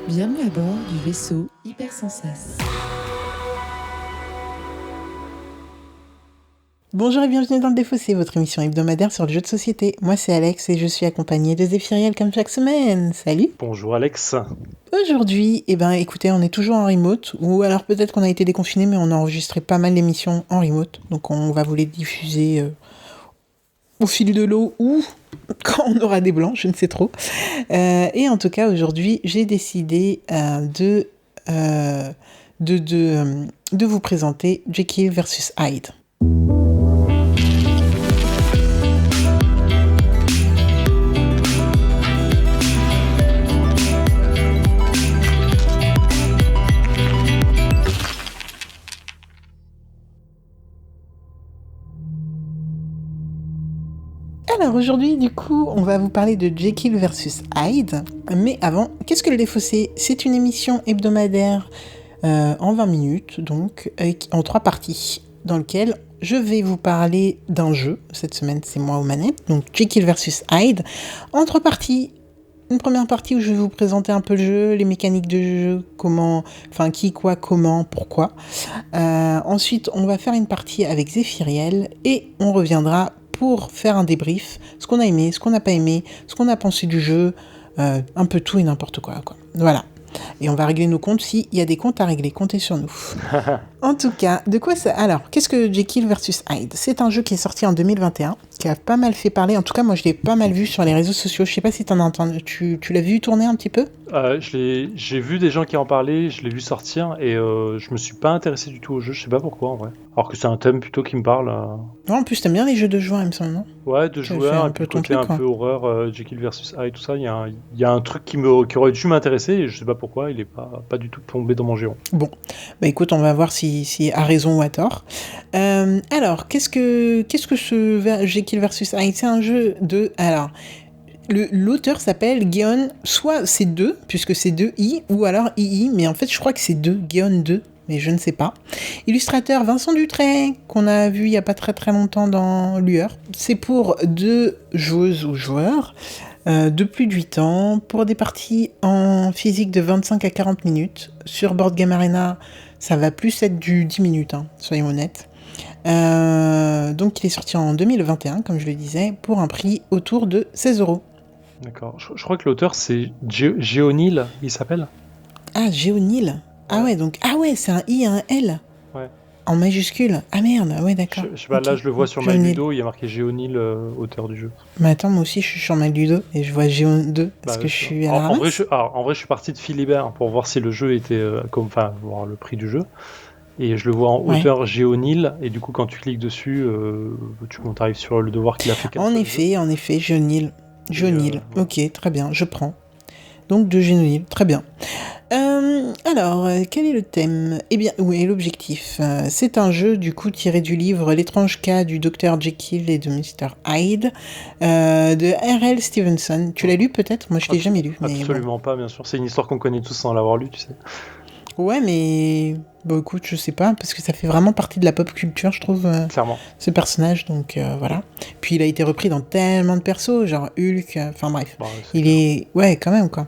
Bienvenue à bord du vaisseau Hypersensas. Bonjour et bienvenue dans le Défaussé, votre émission hebdomadaire sur le jeu de société. Moi c'est Alex et je suis accompagnée de Zéphiriel comme chaque semaine. Salut. Bonjour Alex. Aujourd'hui, écoutez, on est toujours en remote, ou alors peut-être qu'on a été déconfiné, mais on a enregistré pas mal d'émissions en remote, donc on va vous les diffuser au fil de l'eau ou quand on aura des blancs, je ne sais trop. Et en tout cas, aujourd'hui, j'ai décidé de vous présenter Jekyll versus Hyde. Alors aujourd'hui, du coup, on va vous parler de Jekyll versus Hyde. Mais avant, qu'est-ce que le Défaussé ? C'est une émission hebdomadaire en 20 minutes, donc en 3 parties, dans lequel je vais vous parler d'un jeu. Cette semaine, c'est moi aux manettes, donc Jekyll versus Hyde. En 3 parties. Une première partie où je vais vous présenter un peu le jeu, les mécaniques de jeu, qui, quoi, comment, pourquoi. Ensuite, on va faire une partie avec Zéphiriel et on reviendra pour faire un débrief, ce qu'on a aimé, ce qu'on n'a pas aimé, ce qu'on a pensé du jeu, un peu tout et n'importe quoi. Voilà. Et on va régler nos comptes s'il y a des comptes à régler, comptez sur nous. En tout cas, de quoi ça... Alors, qu'est-ce que Jekyll versus Hyde ? C'est un jeu qui est sorti en 2021, qui a pas mal fait parler. En tout cas, moi, je l'ai pas mal vu sur les réseaux sociaux. Je sais pas si t'en as entendu. Tu l'as vu tourner un petit peu ? J'ai vu des gens qui en parlaient, je l'ai vu sortir et je me suis pas intéressé du tout au jeu, je sais pas pourquoi en vrai. Alors que c'est un thème plutôt qui me parle. Non, en plus, t'aimes bien les jeux de joueurs, il me semble, non ? Ouais, de joueurs, et puis le côté un peu horreur, Jekyll versus Hyde, tout ça, il y a un truc qui aurait dû m'intéresser et je sais pas pourquoi, il est pas du tout tombé dans mon giron. Bon, écoute, on va voir si à raison ou à tort. Alors, qu'est-ce que ce Jekyll versus Hyde ? C'est un jeu de... Alors, l'auteur s'appelle Geon, soit c'est 2, puisque c'est 2 I, ou alors II, mais en fait je crois que c'est 2, Geon 2, mais je ne sais pas. Illustrateur Vincent Dutray, qu'on a vu il n'y a pas très très longtemps dans Lueur. C'est pour 2 joueuses ou joueurs de plus de 8 ans, pour des parties en physique de 25 à 40 minutes. Sur Board Game Arena, ça va plus être du 10 minutes, soyons honnêtes. Donc il est sorti en 2021, comme je le disais, pour un prix autour de 16 €. D'accord, je crois que l'auteur c'est Géonil, il s'appelle. Ah, Géonil. Ah ouais, donc... Ah ouais, c'est un I et un L. Ouais. En majuscule. Ah merde, ouais, d'accord. Je sais pas, là je le vois sur MyLudo, il y a marqué Géonil, auteur du jeu. Mais attends, moi aussi je suis sur MyLudo et je vois Géon 2 parce que je suis à la ramasse. En vrai, je suis parti de Philibert pour voir si le jeu était... voir le prix du jeu. Et je le vois en hauteur Géonil, et du coup quand tu cliques dessus, tu arrives sur le devoir qu'il a fait. En effet, Géonil. Ok, très bien, je prends. Donc de Géonil, très bien. Alors, quel est le thème ? Eh bien, oui, l'objectif. C'est un jeu, du coup, tiré du livre L'étrange cas du Dr Jekyll et de Mr Hyde, de R.L. Stevenson. Tu l'as lu peut-être ? Moi, je l'ai jamais lu. Absolument pas, bien sûr. C'est une histoire qu'on connaît tous sans l'avoir lu, tu sais. Ouais, mais... Bon, écoute, je sais pas, parce que ça fait vraiment partie de la pop culture, je trouve, clairement. Ce personnage, donc voilà. Puis il a été repris dans tellement de persos, genre Hulk, enfin bref. Bah, Ouais, quand même, quoi.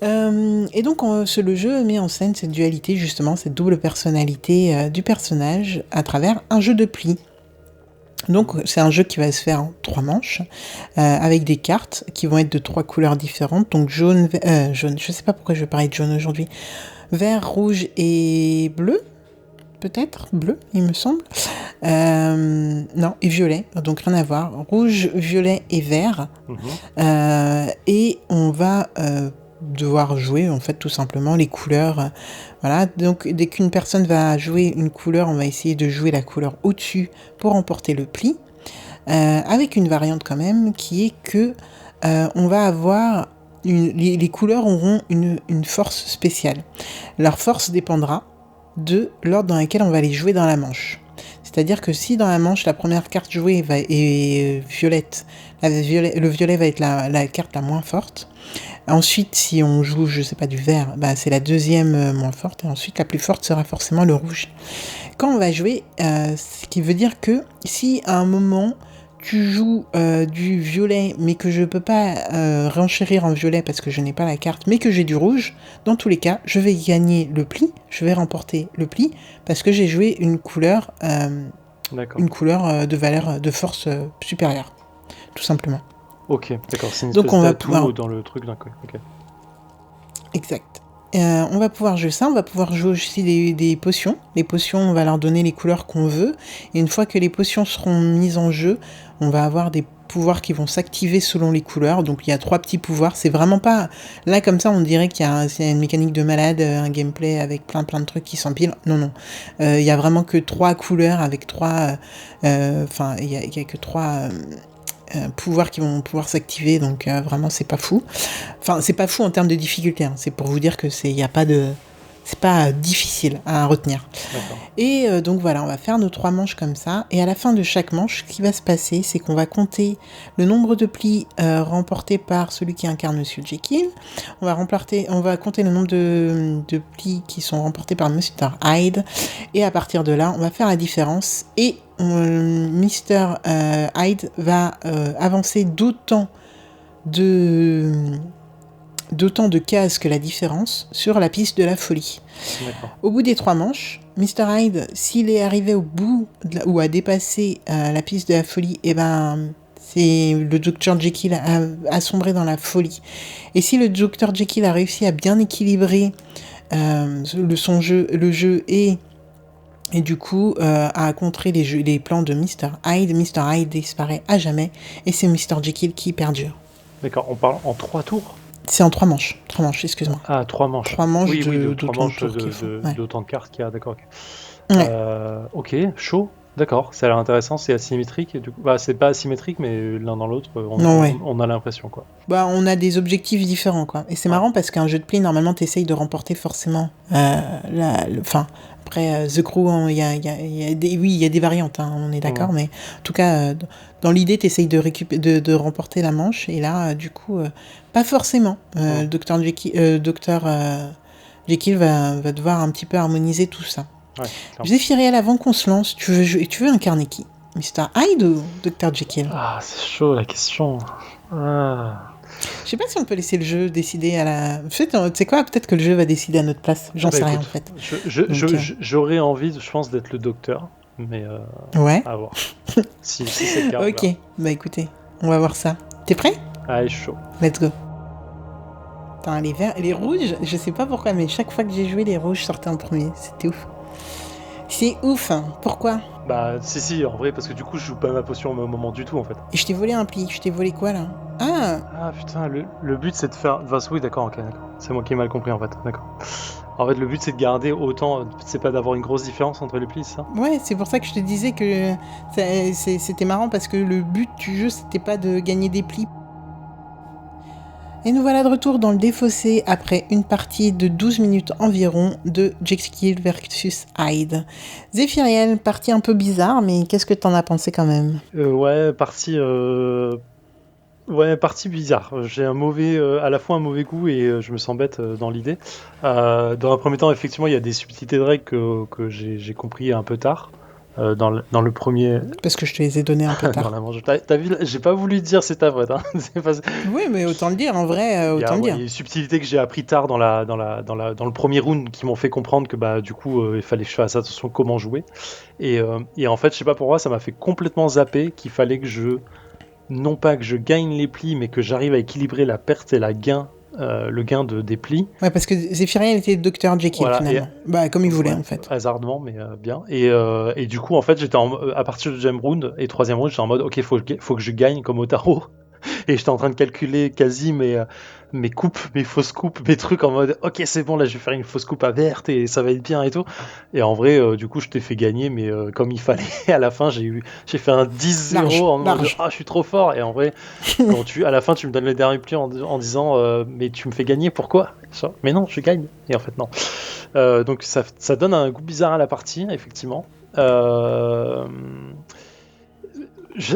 Et donc, le jeu met en scène cette dualité, justement, cette double personnalité du personnage à travers un jeu de plis. Donc, c'est un jeu qui va se faire en 3 manches, avec des cartes qui vont être de 3 couleurs différentes, donc jaune, je sais pas pourquoi je vais parler de jaune aujourd'hui, vert, rouge et bleu, peut-être, bleu, il me semble. Non, et violet, donc rien à voir. Rouge, violet et vert. Et on va devoir jouer, en fait, tout simplement, les couleurs. Voilà, donc dès qu'une personne va jouer une couleur, on va essayer de jouer la couleur au-dessus pour emporter le pli. Avec une variante quand même, qui est que on va avoir... Les couleurs auront une force spéciale. Leur force dépendra de l'ordre dans lequel on va les jouer dans la manche. C'est-à-dire que si dans la manche, la première carte jouée est violette, le violet va être la carte la moins forte. Ensuite, si on joue, je sais pas, du vert, c'est la deuxième moins forte. Et ensuite, la plus forte sera forcément le rouge. Quand on va jouer, ce qui veut dire que si à un moment, tu joues du violet, mais que je peux pas renchérir en violet parce que je n'ai pas la carte, mais que j'ai du rouge, dans tous les cas, je vais gagner le pli, je vais remporter le pli, parce que j'ai joué une couleur, de valeur de force supérieure, tout simplement. Ok, d'accord, c'est une Donc espèce on va d'atout pouvoir... dans le truc d'un coup. Ok. Exact. On va pouvoir jouer ça, on va pouvoir jouer aussi des potions. Les potions, on va leur donner les couleurs qu'on veut. Et une fois que les potions seront mises en jeu, on va avoir des pouvoirs qui vont s'activer selon les couleurs. Donc il y a 3 petits pouvoirs. C'est vraiment pas... Là, comme ça, on dirait qu'il y a une mécanique de malade, un gameplay avec plein de trucs qui s'empilent. Non. Il y a vraiment que 3 couleurs avec 3... Enfin, il y a que 3... pouvoirs qui vont pouvoir s'activer, donc vraiment c'est pas fou. Enfin, c'est pas fou en termes de difficulté, hein. C'est pour vous dire que c'est pas difficile à retenir. D'accord. Et donc voilà, on va faire nos 3 manches comme ça, et à la fin de chaque manche, ce qui va se passer, c'est qu'on va compter le nombre de plis remportés par celui qui incarne Monsieur Jekyll. On va compter le nombre de plis qui sont remportés par Mr. Hyde, et à partir de là, on va faire la différence, et Mr. Hyde va avancer d'autant de cases que la différence sur la piste de la folie. D'accord. Au bout des 3 manches, Mr. Hyde, s'il est arrivé au bout ou a dépassé la piste de la folie, et ben c'est le Dr. Jekyll a sombré dans la folie. Et si le Dr. Jekyll a réussi à bien équilibrer le jeu et du coup, à contrer les plans de Mr. Hyde disparaît à jamais, et c'est Mr. Jekyll qui perdure. D'accord, on parle en 3 tours. C'est en 3 manches. 3 manches, excuse-moi. Ah, 3 manches. 3 manches oui, de 3 d'autant manches de tours qu'il faut. Ouais. d'autant de cartes qu'il y a, d'accord. Ok, Ouais. ok, chaud. D'accord, ça a l'air intéressant, c'est asymétrique. Et du coup, c'est pas asymétrique, mais l'un dans l'autre, on a l'impression, quoi. Bah, on a des objectifs différents, quoi. Et c'est marrant parce qu'un jeu de pli, normalement, t'essayes de remporter forcément après, The Crew, il y a des variantes, hein, on est d'accord, mais en tout cas, dans l'idée, t'essayes de remporter la manche, et là, du coup, pas forcément. Dr. Jekyll va devoir un petit peu harmoniser tout ça. Ouais, Zéphiriel, avant qu'on se lance, tu veux incarner qui ? Mr. Hyde ou Dr. Jekyll ? Ah, c'est chaud la question. Ah. Je sais pas si on peut laisser le jeu décider à la... En fait, tu sais quoi ? Peut-être que le jeu va décider à notre place. J'en sais rien, en fait. J'aurais envie, je pense, d'être le docteur, mais ouais. À voir. si c'est le cas. Ok, là. Bah écoutez, on va voir ça. T'es prêt ? Allez, chaud. Let's go. Putain, les verts, les rouges, je sais pas pourquoi, mais chaque fois que j'ai joué, les rouges sortaient en premier. C'était ouf. C'est ouf, hein. Pourquoi ? Bah si, en vrai, parce que du coup, je joue pas ma potion au même moment du tout, en fait. Et je t'ai volé un pli. Je t'ai volé quoi, là ? Ah putain, le but c'est de faire... Enfin, oui, d'accord, ok, d'accord. C'est moi qui ai mal compris, en fait, d'accord. En fait, le but c'est de garder autant... C'est pas d'avoir une grosse différence entre les plis, ça ? Ouais, c'est pour ça que je te disais que c'était marrant, parce que le but du jeu, c'était pas de gagner des plis. Et nous voilà de retour dans le défaussé après une partie de 12 minutes environ de Jekyll versus Hyde. Zéphiriel, partie un peu bizarre, mais qu'est-ce que t'en as pensé quand même ? Ouais, partie bizarre. J'ai à la fois un mauvais goût et je me sens bête dans l'idée. Dans un premier temps, effectivement, il y a des subtilités de règles que j'ai compris un peu tard. Dans le premier... Parce que je te les ai donnés un peu tard. Dans la manche. T'as vu, j'ai pas voulu dire c'est ta faute. Hein. Oui, mais autant le dire, en vrai, autant le dire. Il y a des subtilités que j'ai appris tard dans le premier round qui m'ont fait comprendre que bah, du coup, il fallait que je fasse attention à comment jouer. Et en fait, je sais pas pour moi, ça m'a fait complètement zapper qu'il fallait que non pas que je gagne les plis, mais que j'arrive à équilibrer la perte et le gain des plis. Ouais, parce que Zéphiriel était Dr. Jekyll, voilà, finalement. Comme il voulait, en fait. Hasardement, mais bien. Et du coup, en fait, j'étais à partir du deuxième round et troisième round, j'étais en mode, ok, faut que je gagne comme au tarot. Et j'étais en train de calculer quasi mes coupes, mes fausses coupes, mes trucs en mode ok c'est bon là je vais faire une fausse coupe à verte et ça va être bien et tout. Et en vrai du coup je t'ai fait gagner mais comme il fallait à la fin j'ai fait un 10-0 en mode je suis trop fort. Et en vrai à la fin tu me donnes le dernier pli en disant mais tu me fais gagner pourquoi ? Mais non je gagne. Et en fait non. Donc ça donne un goût bizarre à la partie effectivement.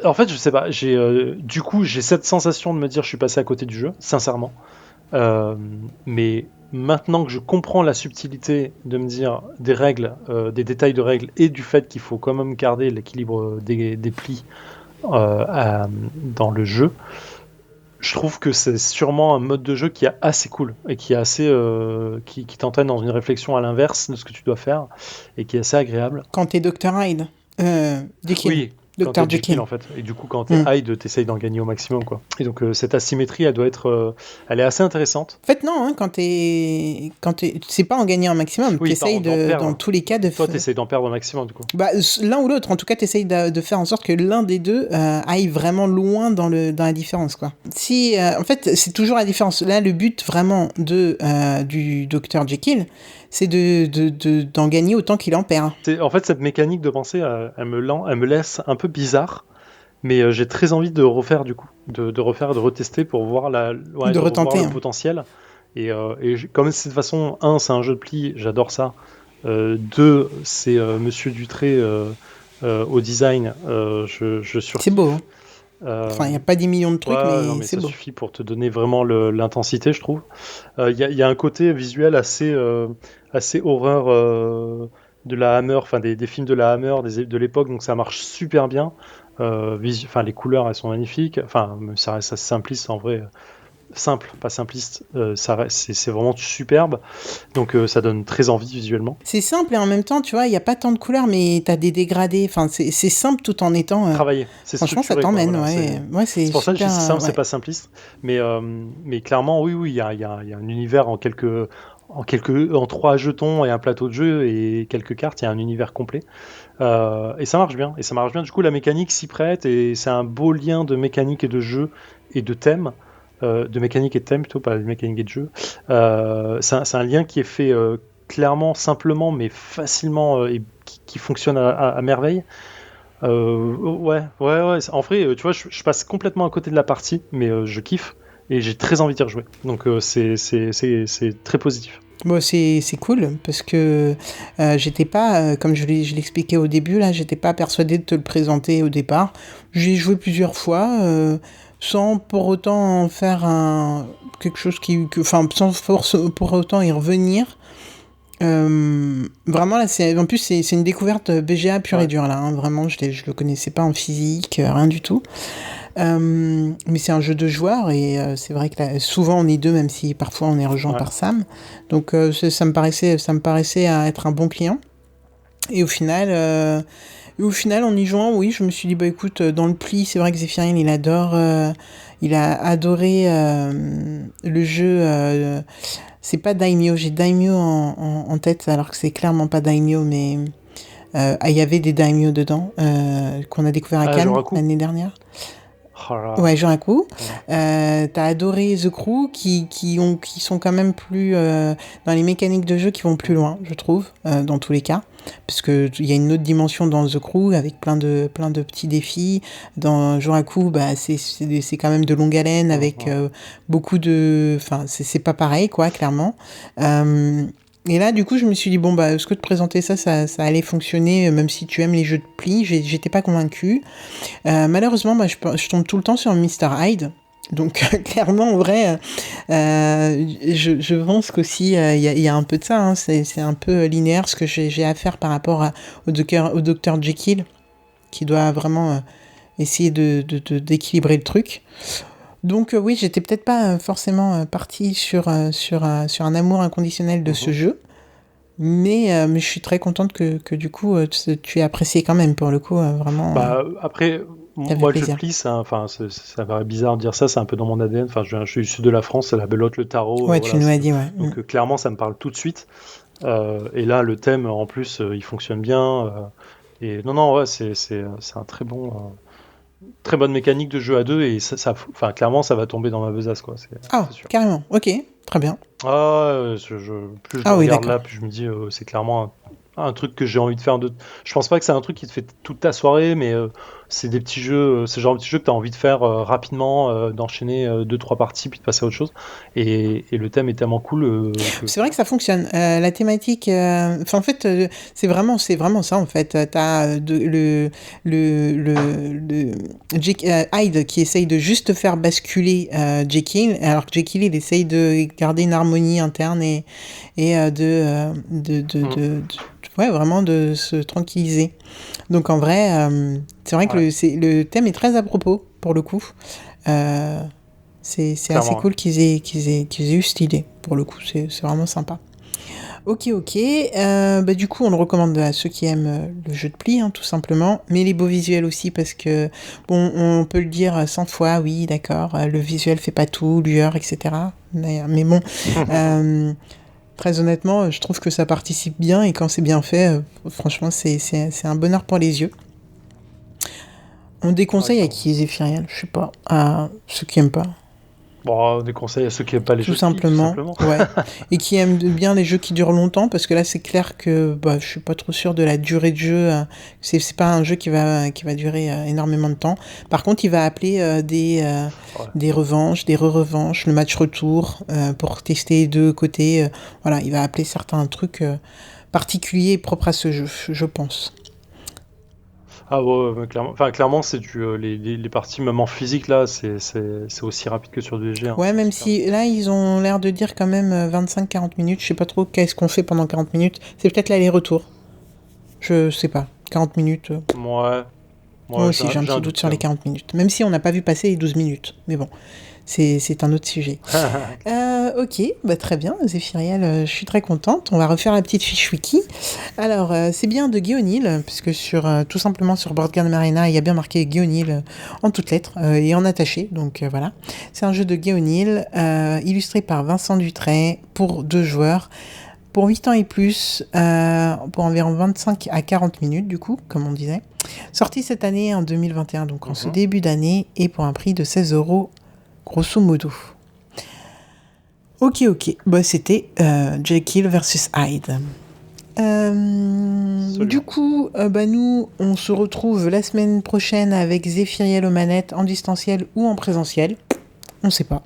En fait, je sais pas. Du coup, j'ai cette sensation de me dire je suis passé à côté du jeu, sincèrement. Mais maintenant que je comprends la subtilité de me dire des règles, des détails de règles et du fait qu'il faut quand même garder l'équilibre des plis dans le jeu, je trouve que c'est sûrement un mode de jeu qui est assez cool et qui est assez qui t'entraîne dans une réflexion à l'inverse de ce que tu dois faire et qui est assez agréable. Quand t'es Dr. Hyde, Jekyll. Oui, quand Dr. t'es Jekyll. en fait. Et du coup, quand t'es Hyde, t'essayes d'en gagner au maximum, quoi. Et donc cette asymétrie, elle doit être, elle est assez intéressante. En fait, non, hein, quand t'es, c'est pas en gagner un maximum. Oui, T'essayes d'en perdre. dans tous les cas de Toi, t'essayes d'en perdre au maximum, du coup. Bah, l'un ou l'autre. En tout cas, t'essayes de faire en sorte que l'un des deux aille vraiment loin dans la différence, quoi. Si, en fait, c'est toujours la différence. Là, le but vraiment du Dr. Jekyll, c'est d'en gagner autant qu'il en perd. En fait, cette mécanique de pensée, elle me laisse un peu bizarre. Mais j'ai très envie de refaire du coup, de retester pour voir de retenter, voir le potentiel. Et comme c'est de toute façon, c'est un jeu de pli, j'adore ça. 2, c'est Monsieur Dutré au design, je surkiffe. C'est beau. Hein. Enfin, il n'y a pas 10 millions de trucs, mais c'est beau. Ça suffit pour te donner vraiment l'intensité, je trouve. Il y a un côté visuel assez horreur de la Hammer, enfin des films de la Hammer de l'époque, donc ça marche super bien. Les couleurs, elles sont magnifiques. Enfin, ça reste assez simpliste en vrai. Simple, pas simpliste. C'est vraiment superbe. Donc ça donne très envie visuellement. C'est simple et en même temps, tu vois, il n'y a pas tant de couleurs, mais t'as des dégradés. Enfin, c'est simple tout en étant. Travaillé. Franchement, ça t'emmène. C'est pour ça que je dis simple, c'est pas simpliste. Mais clairement, oui, il y a un univers en 3 jetons et un plateau de jeu et quelques cartes, il y a un univers complet. Et ça marche bien. Du coup, la mécanique s'y prête et c'est un beau lien de mécanique et de jeu et de thème. De mécanique et de thème plutôt, pas de mécanique et de jeu. C'est un lien qui est fait clairement, simplement, mais facilement et qui fonctionne à merveille. Ouais. En vrai, tu vois, je passe complètement à côté de la partie, mais je kiffe et j'ai très envie d'y rejouer. Donc c'est très positif. Bon, c'est cool parce que j'étais pas, comme je l'expliquais au début, là, j'étais pas persuadée de te le présenter au départ. J'y ai joué plusieurs fois sans pour autant en faire quelque chose sans force pour autant y revenir. Vraiment là, en plus c'est une découverte BGA pure et dure là. Hein, vraiment, je le connaissais pas en physique, rien du tout. Mais c'est un jeu de joueurs et c'est vrai que là, souvent on est deux, même si parfois on est rejoint par Sam. Donc ça me paraissait être un bon client. Et au final, en y jouant, oui, je me suis dit, bah écoute, dans le pli, c'est vrai que Zéphirine, il a adoré le jeu. C'est pas Daimyo, j'ai Daimyo en tête, alors que c'est clairement pas Daimyo, mais il y avait des Daimyo dedans, qu'on a découvert à Cannes l'année dernière. Ouais, Juraku. T'as adoré The Crew qui sont quand même plus dans les mécaniques de jeu qui vont plus loin, je trouve, dans tous les cas, parce que il y a une autre dimension dans The Crew avec plein de petits défis. Dans Juraku, bah c'est quand même de longue haleine avec beaucoup de, enfin c'est pas pareil quoi, clairement. Et là, du coup, je me suis dit, bon, bah, est-ce que de présenter ça allait fonctionner, même si tu aimes les jeux de pli, j'étais pas convaincue. Malheureusement, bah, je tombe tout le temps sur Mr. Hyde. Donc, clairement, en vrai, je pense qu'aussi, il y a un peu de ça. Hein, c'est un peu linéaire ce que j'ai à faire par rapport au Dr. Jekyll, qui doit vraiment essayer d'équilibrer le truc. Donc oui, j'étais peut-être pas forcément partie sur un amour inconditionnel de ce jeu, mais je suis très contente que du coup tu aies apprécié quand même pour le coup, vraiment. Bah, après, moi le jeu de pli, ça paraît bizarre de dire ça, c'est un peu dans mon ADN. Enfin, je suis du sud de la France, c'est la belote, le tarot. Ouais, tu nous as dit, ouais. Donc clairement, ça me parle tout de suite. Et là, le thème, en plus, il fonctionne bien. Et non, ouais, c'est un très bon. Très bonne mécanique de jeu à deux et clairement ça va tomber dans ma besace quoi. C'est sûr. Carrément, ok, très bien. Plus je le regarde là, plus je me dis c'est clairement un truc que j'ai envie de faire. Je pense pas que c'est un truc qui te fait toute ta soirée, mais c'est des petits jeux, c'est le genre de petits jeux que tu as envie de faire rapidement, d'enchaîner 2-3 parties puis de passer à autre chose. Et le thème est tellement cool. C'est vrai que ça fonctionne. La thématique, en fait, c'est vraiment ça en fait. T'as le Hyde qui essaye de juste faire basculer Jekyll, alors que Jekyll il essaye de garder une harmonie interne et vraiment de se tranquilliser. Donc en vrai, C'est vrai que Ouais. le thème est très à propos, pour le coup. Euh, c'est assez Clairement, cool qu'ils aient eu cette idée, pour le coup. C'est vraiment sympa. Ok. Du coup, on le recommande à ceux qui aiment le jeu de pli, hein, tout simplement. Mais les beaux visuels aussi, parce que, bon, on peut le dire 100 fois, oui, d'accord, le visuel fait pas tout, lueur, etc. Mais bon, très honnêtement, je trouve que ça participe bien, et quand c'est bien fait, franchement, c'est un bonheur pour les yeux. On déconseille à clairement. qui Zéphiriel, je sais pas, à ceux qui aiment pas. Bon, des conseils à ceux qui aiment pas les Tout jeux de pli, tout simplement, simplement. ouais. Et qui aiment bien les jeux qui durent longtemps, parce que là, c'est clair que je suis pas trop sûr de la durée de jeu. C'est pas un jeu qui va durer énormément de temps. Par contre, il va appeler Ouais. des revanches, des re-revanches, le match retour, pour tester les deux côtés. Voilà, il va appeler certains trucs particuliers et propres à ce jeu, je pense. Ah ouais, mais clairement, enfin, clairement c'est les parties, même en physique, là, c'est aussi rapide que sur du léger. Hein. Ouais, même C'est clairement. si là, ils ont l'air de dire quand même 25-40 minutes. Je sais pas trop qu'est-ce qu'on fait pendant 40 minutes. C'est peut-être l'aller-retour. Je sais pas. 40 minutes. Ouais, Moi moi aussi, j'ai un j'ai petit un doute doute sur quand les 40 minutes. Même si on n'a pas vu passer les 12 minutes. Mais bon, c'est un autre sujet. même. Ok, très bien, Zéphiriel, je suis très contente. On va refaire la petite fiche wiki. Alors, c'est bien de Guy O'Neill, puisque tout simplement sur Board Game Arena, il y a bien marqué Guy O'Neill en toutes lettres et en attaché. Donc voilà. C'est un jeu de Guy O'Neill, illustré par Vincent Dutray pour 2 joueurs. Pour 8 ans et plus, pour environ 25 à 40 minutes, du coup, comme on disait. Sorti cette année en 2021, donc en ce début d'année, et pour un prix de 16 €, grosso modo. Ok, c'était Jekyll versus Hyde. Du coup, nous, on se retrouve la semaine prochaine avec Zéphiriel aux manettes, en distanciel ou en présentiel. On sait pas.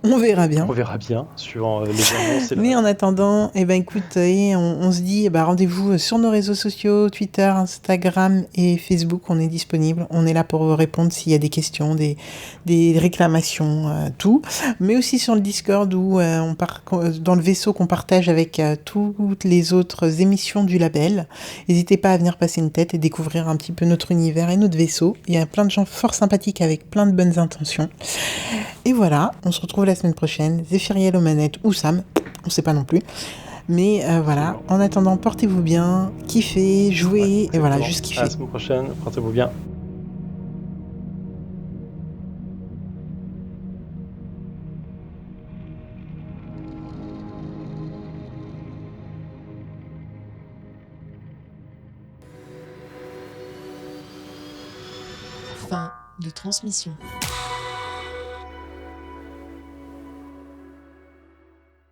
On verra bien. On verra bien, suivant les annonces et le Mais en reste. attendant, écoute, on se dit, rendez-vous sur nos réseaux sociaux, Twitter, Instagram et Facebook. On est disponible. On est là pour vous répondre s'il y a des questions, des réclamations, tout. Mais aussi sur le Discord où dans le vaisseau qu'on partage avec toutes les autres émissions du label. N'hésitez pas à venir passer une tête et découvrir un petit peu notre univers et notre vaisseau. Il y a plein de gens fort sympathiques avec plein de bonnes intentions. Et voilà, on se retrouve la semaine prochaine. Zéphiriel aux manettes ou Sam, on sait pas non plus. Mais voilà, en attendant, portez-vous bien, kiffez, jouez, et voilà, juste À kiffez. la semaine prochaine, portez-vous bien. Fin de transmission.